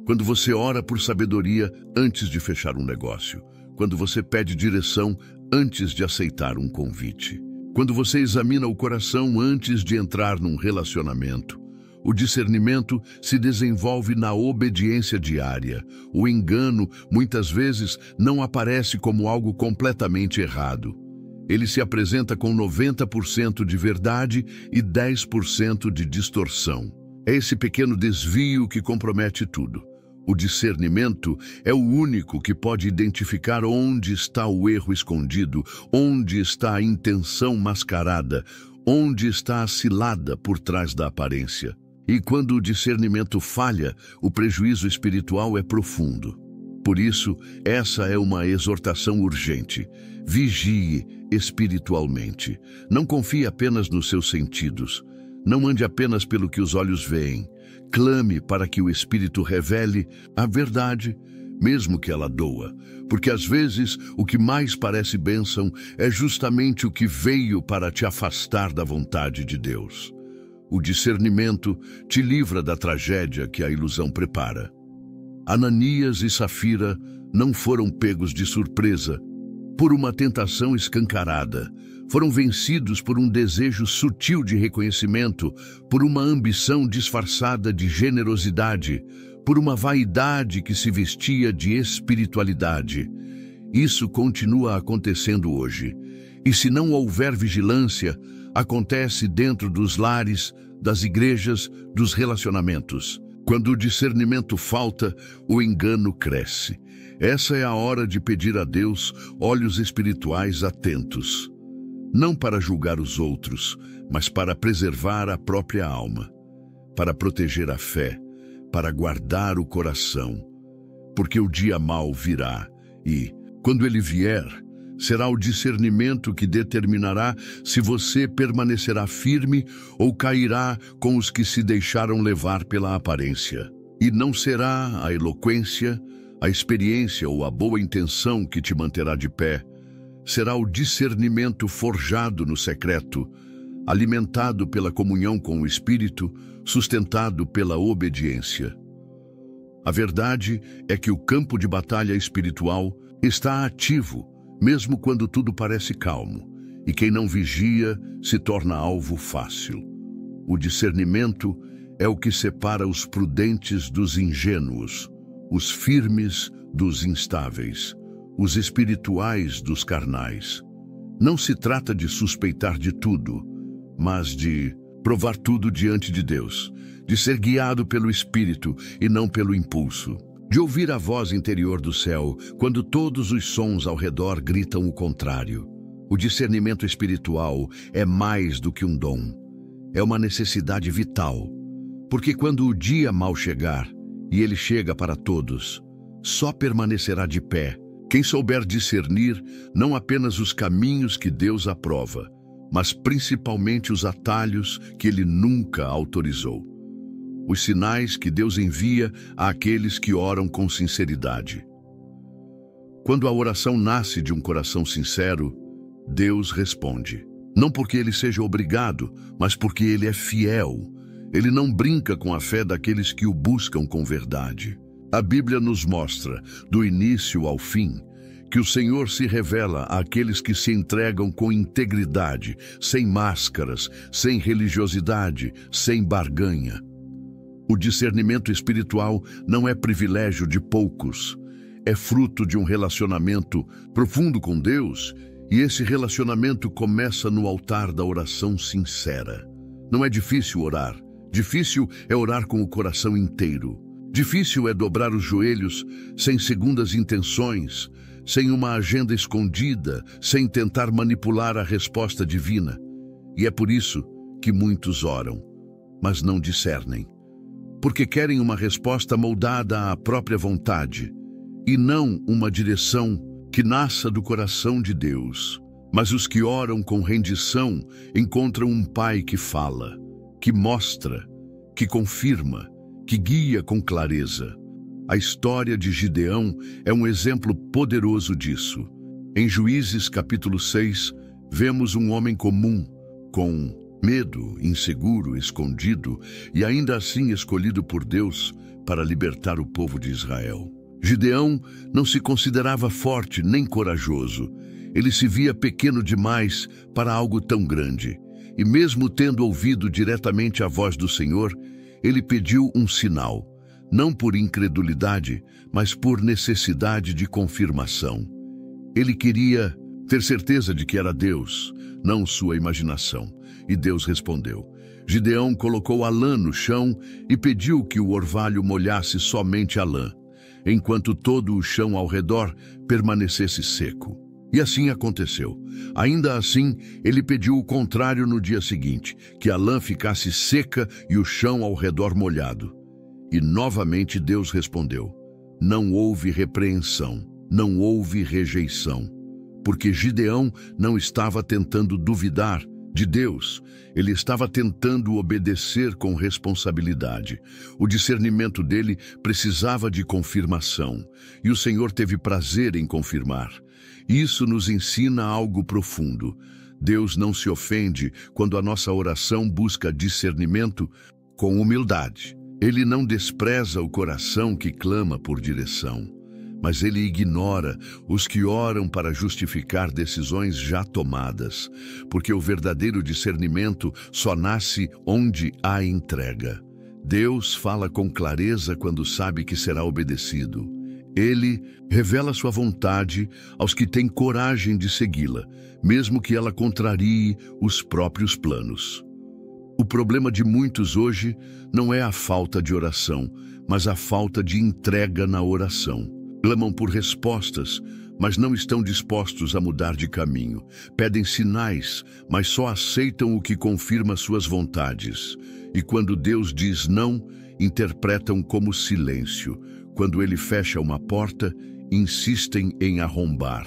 Quando você ora por sabedoria antes de fechar um negócio. Quando você pede direção antes de aceitar um convite. Quando você examina o coração antes de entrar num relacionamento. O discernimento se desenvolve na obediência diária. O engano, muitas vezes, não aparece como algo completamente errado. Ele se apresenta com 90% de verdade e 10% de distorção. É esse pequeno desvio que compromete tudo. O discernimento é o único que pode identificar onde está o erro escondido, onde está a intenção mascarada, onde está a cilada por trás da aparência. E quando o discernimento falha, o prejuízo espiritual é profundo. Por isso, essa é uma exortação urgente. Vigie espiritualmente. Não confie apenas nos seus sentidos. Não ande apenas pelo que os olhos veem. Clame para que o Espírito revele a verdade, mesmo que ela doa. Porque às vezes o que mais parece bênção é justamente o que veio para te afastar da vontade de Deus. O discernimento te livra da tragédia que a ilusão prepara. Ananias e Safira não foram pegos de surpresa por uma tentação escancarada. Foram vencidos por um desejo sutil de reconhecimento, por uma ambição disfarçada de generosidade, por uma vaidade que se vestia de espiritualidade. Isso continua acontecendo hoje. E se não houver vigilância, acontece dentro dos lares, das igrejas, dos relacionamentos. Quando o discernimento falta, o engano cresce. Essa é a hora de pedir a Deus olhos espirituais atentos. Não para julgar os outros, mas para preservar a própria alma, para proteger a fé, para guardar o coração. Porque o dia mau virá e, quando ele vier, será o discernimento que determinará se você permanecerá firme ou cairá com os que se deixaram levar pela aparência. E não será a eloquência, a experiência ou a boa intenção que te manterá de pé. Será o discernimento forjado no secreto, alimentado pela comunhão com o Espírito, sustentado pela obediência. A verdade é que o campo de batalha espiritual está ativo, mesmo quando tudo parece calmo, e quem não vigia se torna alvo fácil. O discernimento é o que separa os prudentes dos ingênuos, os firmes dos instáveis, os espirituais dos carnais. Não se trata de suspeitar de tudo, mas de provar tudo diante de Deus, de ser guiado pelo Espírito e não pelo impulso, de ouvir a voz interior do céu quando todos os sons ao redor gritam o contrário. O discernimento espiritual é mais do que um dom, é uma necessidade vital, porque quando o dia mal chegar, e ele chega para todos, só permanecerá de pé quem souber discernir não apenas os caminhos que Deus aprova, mas principalmente os atalhos que ele nunca autorizou. Os sinais que Deus envia àqueles que oram com sinceridade. Quando a oração nasce de um coração sincero, Deus responde. Não porque ele seja obrigado, mas porque ele é fiel. Ele não brinca com a fé daqueles que o buscam com verdade. A Bíblia nos mostra, do início ao fim, que o Senhor se revela àqueles que se entregam com integridade, sem máscaras, sem religiosidade, sem barganha. O discernimento espiritual não é privilégio de poucos, é fruto de um relacionamento profundo com Deus, e esse relacionamento começa no altar da oração sincera. Não é difícil orar, difícil é orar com o coração inteiro. Difícil é dobrar os joelhos sem segundas intenções, sem uma agenda escondida, sem tentar manipular a resposta divina. E é por isso que muitos oram, mas não discernem. Porque querem uma resposta moldada à própria vontade, e não uma direção que nasça do coração de Deus. Mas os que oram com rendição encontram um Pai que fala, que mostra, que confirma, que guia com clareza. A história de Gideão é um exemplo poderoso disso. Em Juízes capítulo 6, vemos um homem comum, com medo, inseguro, escondido e ainda assim escolhido por Deus para libertar o povo de Israel. Gideão não se considerava forte nem corajoso. Ele se via pequeno demais para algo tão grande. E mesmo tendo ouvido diretamente a voz do Senhor, ele pediu um sinal, não por incredulidade, mas por necessidade de confirmação. Ele queria ter certeza de que era Deus, não sua imaginação. E Deus respondeu. Gideão colocou a lã no chão e pediu que o orvalho molhasse somente a lã, enquanto todo o chão ao redor permanecesse seco. E assim aconteceu. Ainda assim, ele pediu o contrário no dia seguinte, que a lã ficasse seca e o chão ao redor molhado. E novamente Deus respondeu. Não houve repreensão, não houve rejeição, porque Gideão não estava tentando duvidar de Deus, ele estava tentando obedecer com responsabilidade. O discernimento dele precisava de confirmação, e o Senhor teve prazer em confirmar. Isso nos ensina algo profundo. Deus não se ofende quando a nossa oração busca discernimento com humildade. Ele não despreza o coração que clama por direção, mas ele ignora os que oram para justificar decisões já tomadas, porque o verdadeiro discernimento só nasce onde há entrega. Deus fala com clareza quando sabe que será obedecido. Ele revela sua vontade aos que têm coragem de segui-la, mesmo que ela contrarie os próprios planos. O problema de muitos hoje não é a falta de oração, mas a falta de entrega na oração. Clamam por respostas, mas não estão dispostos a mudar de caminho. Pedem sinais, mas só aceitam o que confirma suas vontades. E quando Deus diz não, interpretam como silêncio. Quando ele fecha uma porta, insistem em arrombar.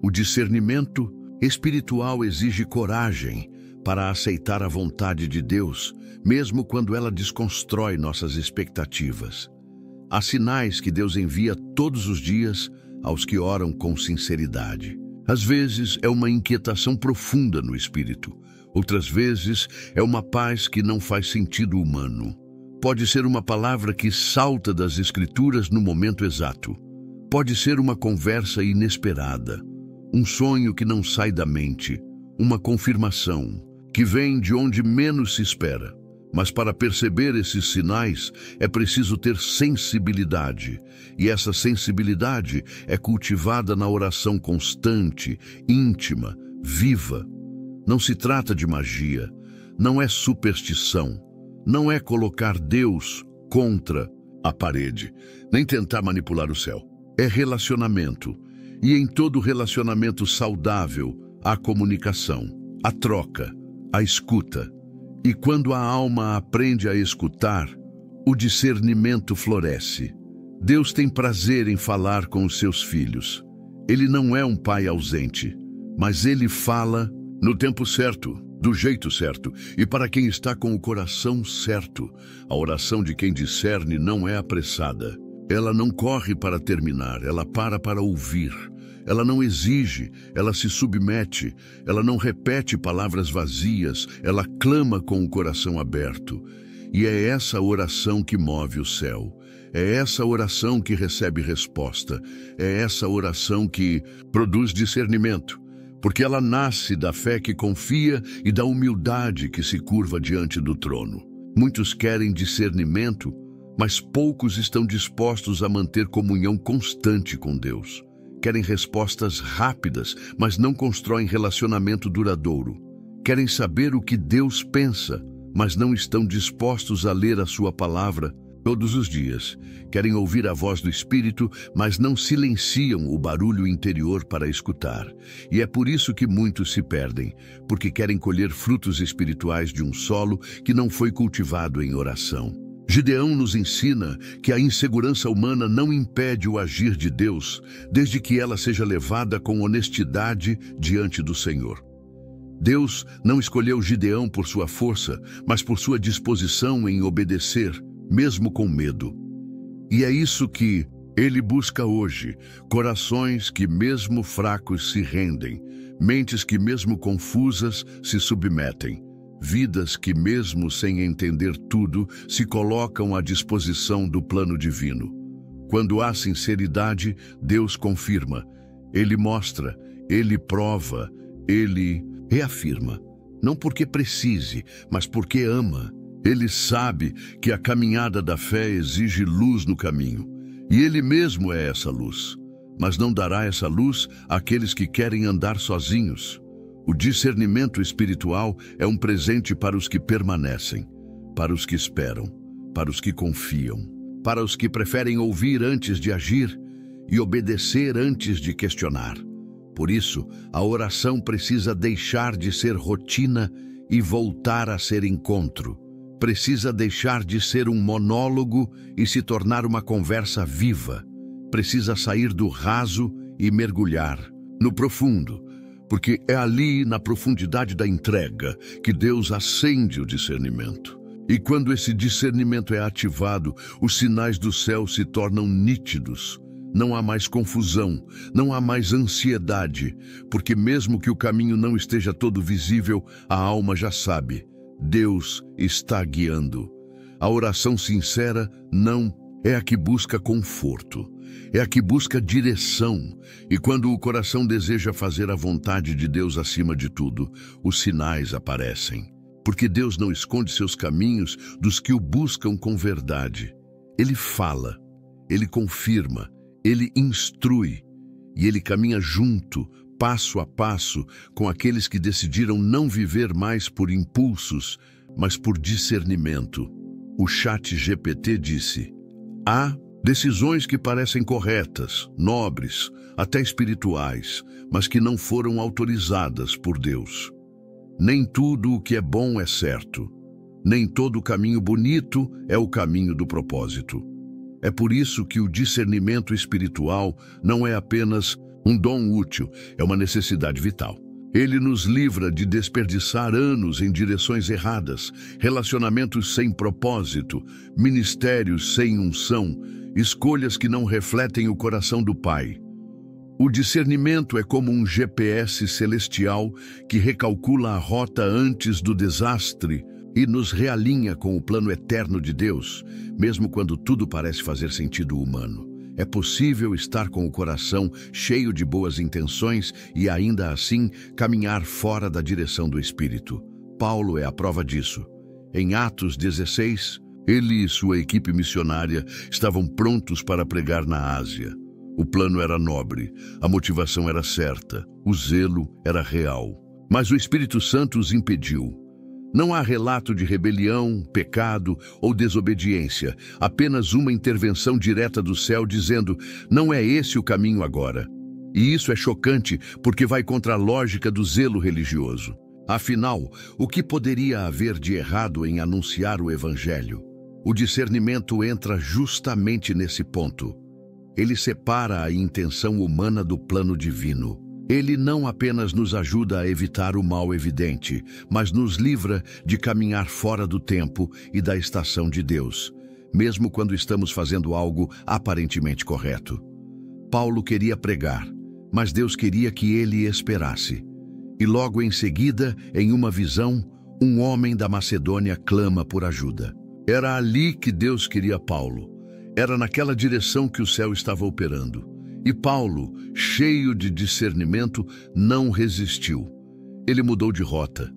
O discernimento espiritual exige coragem para aceitar a vontade de Deus, mesmo quando ela desconstrói nossas expectativas. Há sinais que Deus envia todos os dias aos que oram com sinceridade. Às vezes é uma inquietação profunda no espírito. Outras vezes é uma paz que não faz sentido humano. Pode ser uma palavra que salta das Escrituras no momento exato. Pode ser uma conversa inesperada, um sonho que não sai da mente, uma confirmação que vem de onde menos se espera. Mas para perceber esses sinais é preciso ter sensibilidade, e essa sensibilidade é cultivada na oração constante, íntima, viva. Não se trata de magia, não é superstição, não é colocar Deus contra a parede, nem tentar manipular o céu. É relacionamento, e em todo relacionamento saudável há comunicação, a troca, a escuta. E quando a alma aprende a escutar, o discernimento floresce. Deus tem prazer em falar com os seus filhos. Ele não é um pai ausente, mas ele fala no tempo certo, do jeito certo, e para quem está com o coração certo. A oração de quem discerne não é apressada. Ela não corre para terminar, ela para ouvir. Ela não exige, ela se submete, ela não repete palavras vazias, ela clama com o coração aberto. E é essa oração que move o céu. É essa oração que recebe resposta. É essa oração que produz discernimento, porque ela nasce da fé que confia e da humildade que se curva diante do trono. Muitos querem discernimento, mas poucos estão dispostos a manter comunhão constante com Deus. Querem respostas rápidas, mas não constroem relacionamento duradouro. Querem saber o que Deus pensa, mas não estão dispostos a ler a sua palavra todos os dias. Querem ouvir a voz do Espírito, mas não silenciam o barulho interior para escutar. E é por isso que muitos se perdem, porque querem colher frutos espirituais de um solo que não foi cultivado em oração. Gideão nos ensina que a insegurança humana não impede o agir de Deus, desde que ela seja levada com honestidade diante do Senhor. Deus não escolheu Gideão por sua força, mas por sua disposição em obedecer, mesmo com medo. E é isso que ele busca hoje: corações que mesmo fracos se rendem, mentes que mesmo confusas se submetem. Vidas que, mesmo sem entender tudo, se colocam à disposição do plano divino. Quando há sinceridade, Deus confirma. Ele mostra, Ele prova, Ele reafirma. Não porque precise, mas porque ama. Ele sabe que a caminhada da fé exige luz no caminho. E Ele mesmo é essa luz. Mas não dará essa luz àqueles que querem andar sozinhos. O discernimento espiritual é um presente para os que permanecem, para os que esperam, para os que confiam, para os que preferem ouvir antes de agir e obedecer antes de questionar. Por isso, a oração precisa deixar de ser rotina e voltar a ser encontro. Precisa deixar de ser um monólogo e se tornar uma conversa viva. Precisa sair do raso e mergulhar no profundo, porque é ali, na profundidade da entrega, que Deus acende o discernimento. E quando esse discernimento é ativado, os sinais do céu se tornam nítidos. Não há mais confusão, não há mais ansiedade, porque mesmo que o caminho não esteja todo visível, a alma já sabe: Deus está guiando. A oração sincera não é a que busca conforto, é a que busca direção. E quando o coração deseja fazer a vontade de Deus acima de tudo, os sinais aparecem. Porque Deus não esconde seus caminhos dos que o buscam com verdade. Ele fala, Ele confirma, Ele instrui, e Ele caminha junto, passo a passo, com aqueles que decidiram não viver mais por impulsos, mas por discernimento. O ChatGPT disse: há decisões que parecem corretas, nobres, até espirituais, mas que não foram autorizadas por Deus. Nem tudo o que é bom é certo. Nem todo o caminho bonito é o caminho do propósito. É por isso que o discernimento espiritual não é apenas um dom útil, é uma necessidade vital. Ele nos livra de desperdiçar anos em direções erradas, relacionamentos sem propósito, ministérios sem unção, escolhas que não refletem o coração do Pai. O discernimento é como um GPS celestial que recalcula a rota antes do desastre e nos realinha com o plano eterno de Deus, mesmo quando tudo parece fazer sentido humano. É possível estar com o coração cheio de boas intenções e ainda assim caminhar fora da direção do Espírito. Paulo é a prova disso. Em Atos 16, ele e sua equipe missionária estavam prontos para pregar na Ásia. O plano era nobre, a motivação era certa, o zelo era real. Mas o Espírito Santo os impediu. Não há relato de rebelião, pecado ou desobediência, apenas uma intervenção direta do céu dizendo: não é esse o caminho agora. E isso é chocante porque vai contra a lógica do zelo religioso. Afinal, o que poderia haver de errado em anunciar o Evangelho? O discernimento entra justamente nesse ponto. Ele separa a intenção humana do plano divino. Ele não apenas nos ajuda a evitar o mal evidente, mas nos livra de caminhar fora do tempo e da estação de Deus, mesmo quando estamos fazendo algo aparentemente correto. Paulo queria pregar, mas Deus queria que ele esperasse. E logo em seguida, em uma visão, um homem da Macedônia clama por ajuda. Era ali que Deus queria Paulo. Era naquela direção que o céu estava operando. E Paulo, cheio de discernimento, não resistiu. Ele mudou de rota.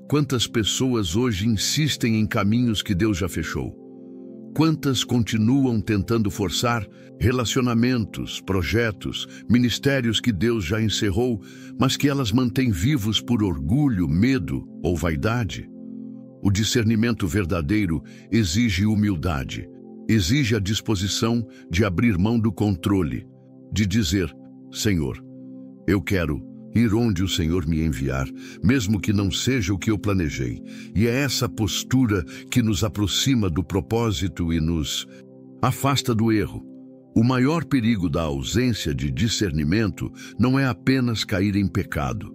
Quantas pessoas hoje insistem em caminhos que Deus já fechou? Quantas continuam tentando forçar relacionamentos, projetos, ministérios que Deus já encerrou, mas que elas mantêm vivos por orgulho, medo ou vaidade? O discernimento verdadeiro exige humildade, exige a disposição de abrir mão do controle, de dizer: Senhor, eu quero ir onde o Senhor me enviar, mesmo que não seja o que eu planejei. E é essa postura que nos aproxima do propósito e nos afasta do erro. O maior perigo da ausência de discernimento não é apenas cair em pecado.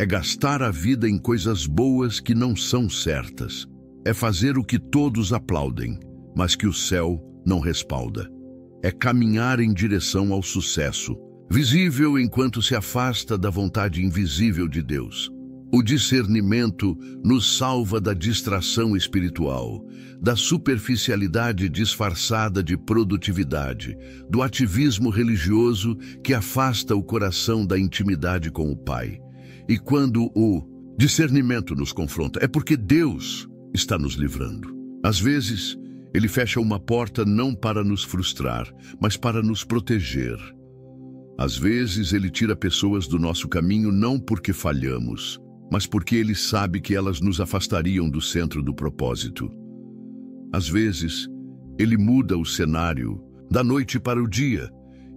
É gastar a vida em coisas boas que não são certas. É fazer o que todos aplaudem, mas que o céu não respalda. É caminhar em direção ao sucesso, visível enquanto se afasta da vontade invisível de Deus. O discernimento nos salva da distração espiritual, da superficialidade disfarçada de produtividade, do ativismo religioso que afasta o coração da intimidade com o Pai. E quando o discernimento nos confronta, é porque Deus está nos livrando. Às vezes, Ele fecha uma porta não para nos frustrar, mas para nos proteger. Às vezes, Ele tira pessoas do nosso caminho não porque falhamos, mas porque Ele sabe que elas nos afastariam do centro do propósito. Às vezes, Ele muda o cenário da noite para o dia,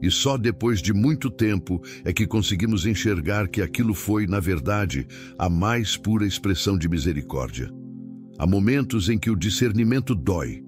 e só depois de muito tempo é que conseguimos enxergar que aquilo foi, na verdade, a mais pura expressão de misericórdia. Há momentos em que o discernimento dói,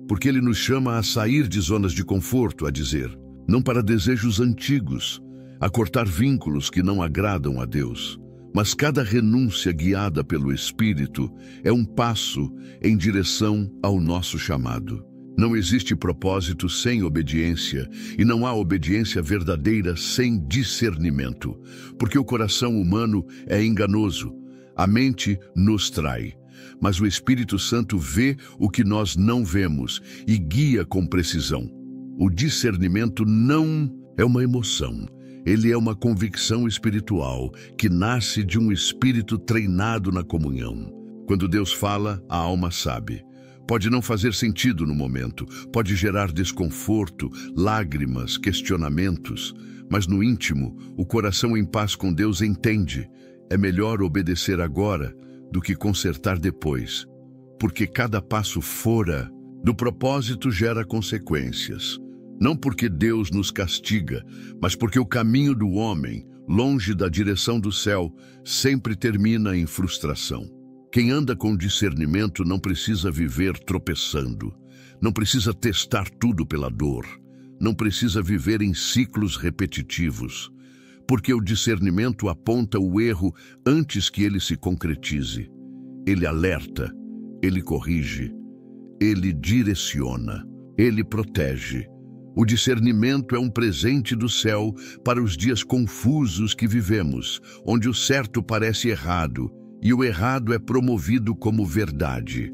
porque ele nos chama a sair de zonas de conforto, a dizer, não para desejos antigos, a cortar vínculos que não agradam a Deus, mas cada renúncia guiada pelo Espírito é um passo em direção ao nosso chamado. Não existe propósito sem obediência, e não há obediência verdadeira sem discernimento, porque o coração humano é enganoso, a mente nos trai. Mas o Espírito Santo vê o que nós não vemos e guia com precisão. O discernimento não é uma emoção, ele é uma convicção espiritual que nasce de um espírito treinado na comunhão. Quando Deus fala, a alma sabe. Pode não fazer sentido no momento, pode gerar desconforto, lágrimas, questionamentos, mas no íntimo, o coração em paz com Deus entende. É melhor obedecer agora do que consertar depois, porque cada passo fora do propósito gera consequências. Não porque Deus nos castiga, mas porque o caminho do homem, longe da direção do céu, sempre termina em frustração. Quem anda com discernimento não precisa viver tropeçando, não precisa testar tudo pela dor, não precisa viver em ciclos repetitivos, porque o discernimento aponta o erro antes que ele se concretize. Ele alerta, ele corrige, ele direciona, ele protege. O discernimento é um presente do céu para os dias confusos que vivemos, onde o certo parece errado e o errado é promovido como verdade.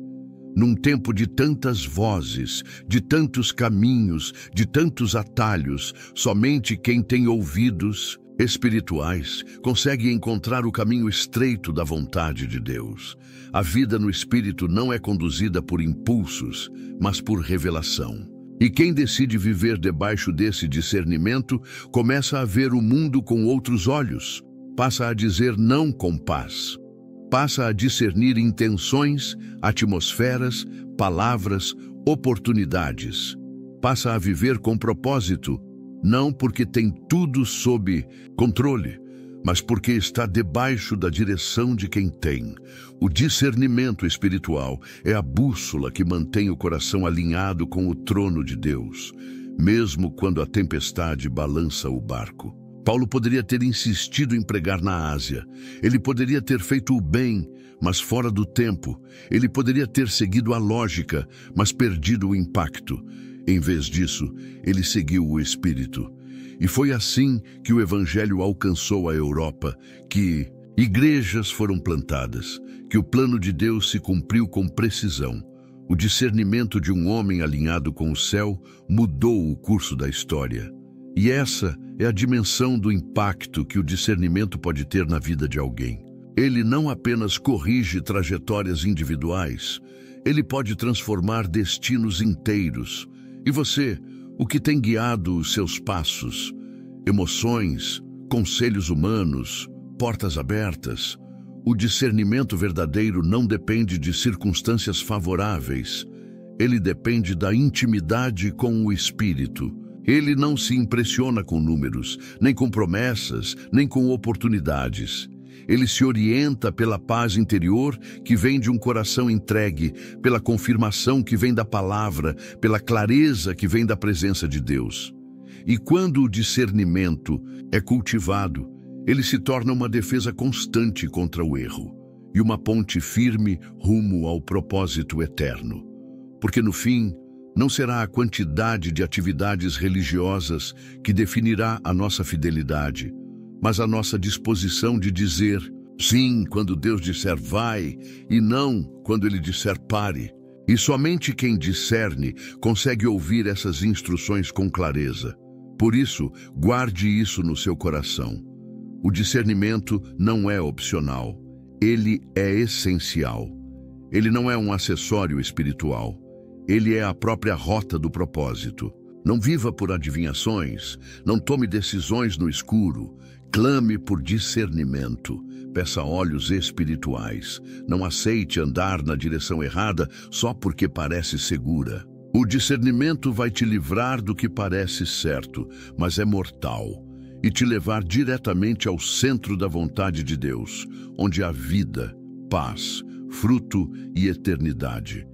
Num tempo de tantas vozes, de tantos caminhos, de tantos atalhos, somente quem tem ouvidos espirituais consegue encontrar o caminho estreito da vontade de Deus. A vida no Espírito não é conduzida por impulsos, mas por revelação. E quem decide viver debaixo desse discernimento começa a ver o mundo com outros olhos, passa a dizer não com paz. Passa a discernir intenções, atmosferas, palavras, oportunidades. Passa a viver com propósito, não porque tem tudo sob controle, mas porque está debaixo da direção de quem tem. O discernimento espiritual é a bússola que mantém o coração alinhado com o trono de Deus, mesmo quando a tempestade balança o barco. Paulo poderia ter insistido em pregar na Ásia. Ele poderia ter feito o bem, mas fora do tempo. Ele poderia ter seguido a lógica, mas perdido o impacto. Em vez disso, ele seguiu o Espírito. E foi assim que o Evangelho alcançou a Europa, que igrejas foram plantadas, que o plano de Deus se cumpriu com precisão. O discernimento de um homem alinhado com o céu mudou o curso da história. E essa é a dimensão do impacto que o discernimento pode ter na vida de alguém. Ele não apenas corrige trajetórias individuais, ele pode transformar destinos inteiros. E você, o que tem guiado os seus passos? Emoções, conselhos humanos, portas abertas. O discernimento verdadeiro não depende de circunstâncias favoráveis. Ele depende da intimidade com o Espírito. Ele não se impressiona com números, nem com promessas, nem com oportunidades. Ele se orienta pela paz interior que vem de um coração entregue, pela confirmação que vem da palavra, pela clareza que vem da presença de Deus. E quando o discernimento é cultivado, ele se torna uma defesa constante contra o erro e uma ponte firme rumo ao propósito eterno. Porque no fim, não será a quantidade de atividades religiosas que definirá a nossa fidelidade, mas a nossa disposição de dizer sim quando Deus disser vai e não quando Ele disser pare. E somente quem discerne consegue ouvir essas instruções com clareza. Por isso, guarde isso no seu coração. O discernimento não é opcional, ele é essencial. Ele não é um acessório espiritual. Ele é a própria rota do propósito. Não viva por adivinhações, não tome decisões no escuro, clame por discernimento, peça olhos espirituais, não aceite andar na direção errada só porque parece segura. O discernimento vai te livrar do que parece certo, mas é mortal, e te levar diretamente ao centro da vontade de Deus, onde há vida, paz, fruto e eternidade.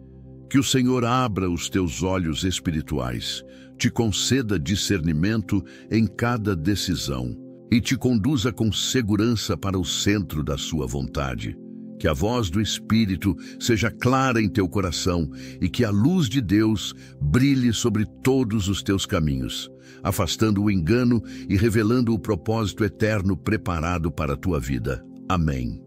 Que o Senhor abra os teus olhos espirituais, te conceda discernimento em cada decisão e te conduza com segurança para o centro da sua vontade. Que a voz do Espírito seja clara em teu coração e que a luz de Deus brilhe sobre todos os teus caminhos, afastando o engano e revelando o propósito eterno preparado para a tua vida. Amém.